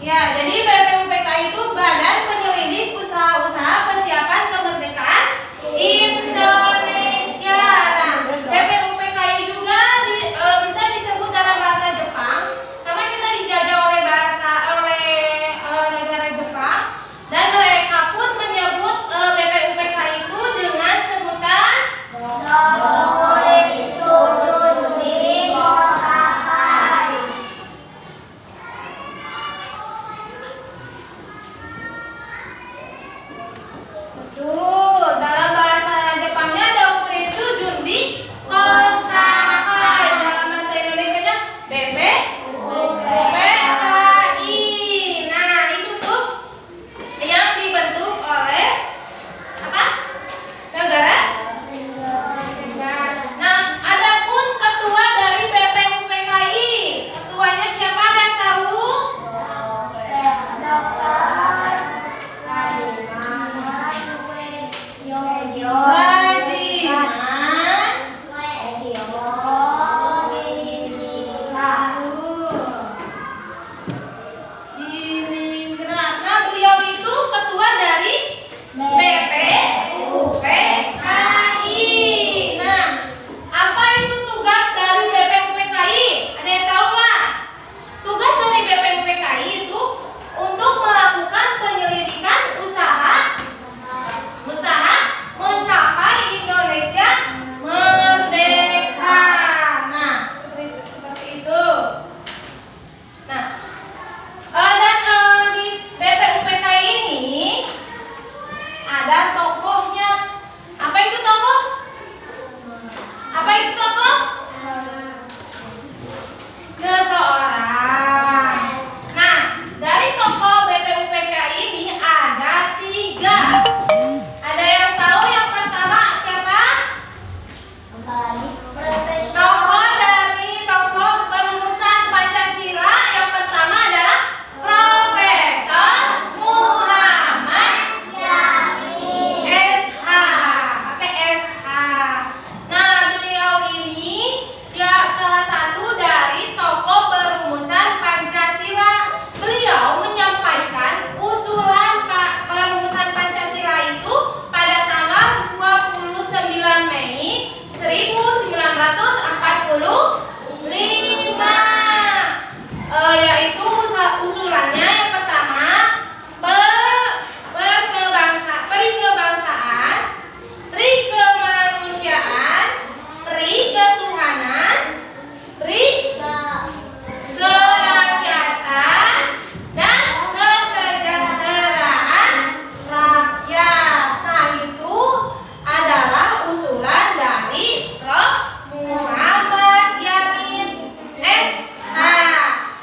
Ya, jadi BPUPK itu Badan Penyelidik Usaha-usaha Persiapan Kemerdekaan Indonesia. Nah, BPUPKI juga bisa disebut dalam bahasa Jepang karena kita dijajah oleh negara Jepang, dan mereka pun menyebut BPUPKI itu dengan sebutan betul, dalam bahasa Jepangnya Dokuritsu Junbi Kosakai, dalam bahasa Indonesianya BPUPKI. Nah, itu tuh yang dibentuk oleh apa? Negara. Nah, adapun ketua dari BPUPKI, ketuanya siapa, ada tahu? Diningrat. Nah, beliau itu ketua dari BPUPKI. Nah, apa itu tugas dari BPUPKI? Ada yang tahu nggak? Tugas dari BPUPKI itu untuk melakukan penyelidikan usaha mencapai Indonesia merdeka. Nah, seperti itu. Nah, dan di BPUPKI ini ada tokohnya. Apa itu tokoh? Apa itu tokoh? Seseorang. Nah, dari tokoh BPUPKI ini ada 3. Ada yang tahu yang pertama siapa? Tokoh perumusan Pancasila yang pertama adalah Profesor Muhammad Yamin SH. Pakai SH. Nah, beliau ini dia salah satu dari tokoh perumusan Pancasila. Beliau menyampaikan usulan perumusan Pancasila itu pada tanggal 29 Mei 1945, yaitu usulannya yang pertama perikebangsaan, kemanusiaan, ketuhanan, kerakyatan, dan kesejahteraan rakyat. Nah, itu adalah usulan dari Prof. Muhammad Yamin SH.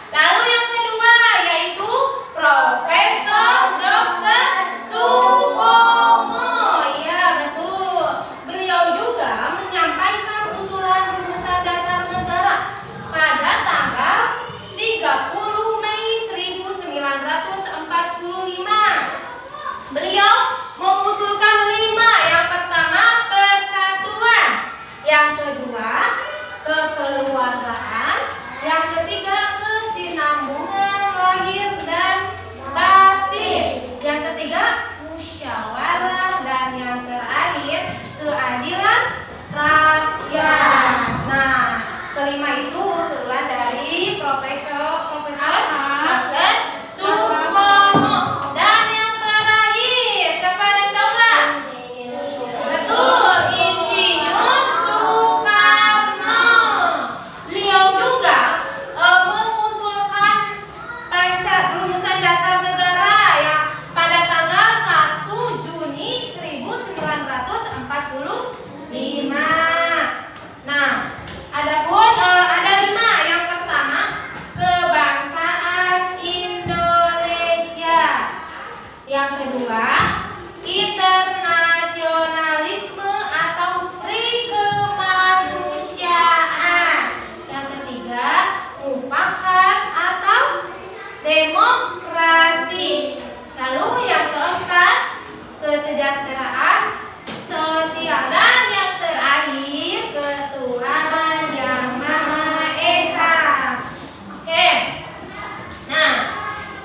Lalu yang kedua yaitu Profesor Dr. Supomo. Iya, betul. Beliau juga menyampaikan usulan rumusan dasar negara pada tanggal 30 Mei 1945. Beliau mengusulkan 5. Yang pertama persatuan, yang kedua kekeluargaan, yang ketiga kesinambungan lahir dan batin, yang ketiga musyawarah, dan yang terakhir keadilan rakyat. Nah, kelima itu usulan dari Profesor Dr. Supomo. Dan yang terakhir, siapa yang tahu nggak? Betul, Insinyur Soekarno. Beliau juga mengusulkan rumusan dasar negara yang pada tanggal 1 Juni 1945. Nah, adapun ada 5. Yang pertama kebangsaan Indonesia, yang kedua internasionalisme atau kemanusiaan, yang ketiga mufakat atau demokrasi, lalu yang keempat kesejahteraan sosial, dan yang terakhir ketuhanan yang Maha Esa. Oke. Nah,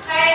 kayak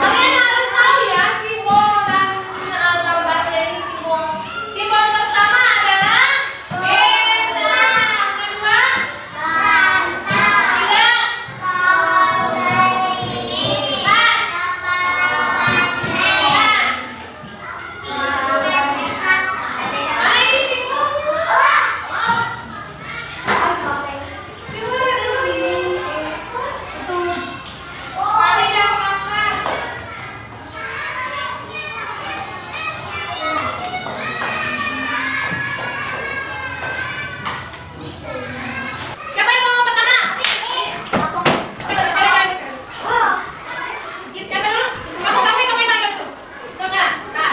Kalian harus tahu ya simbol dan gambar dari simbol. Simbol pertama adalah bintang, kedua tiga, siapa yang ngomong pertama? Siapa dulu? Kamu yang tanya dulu. Enggak. Nah.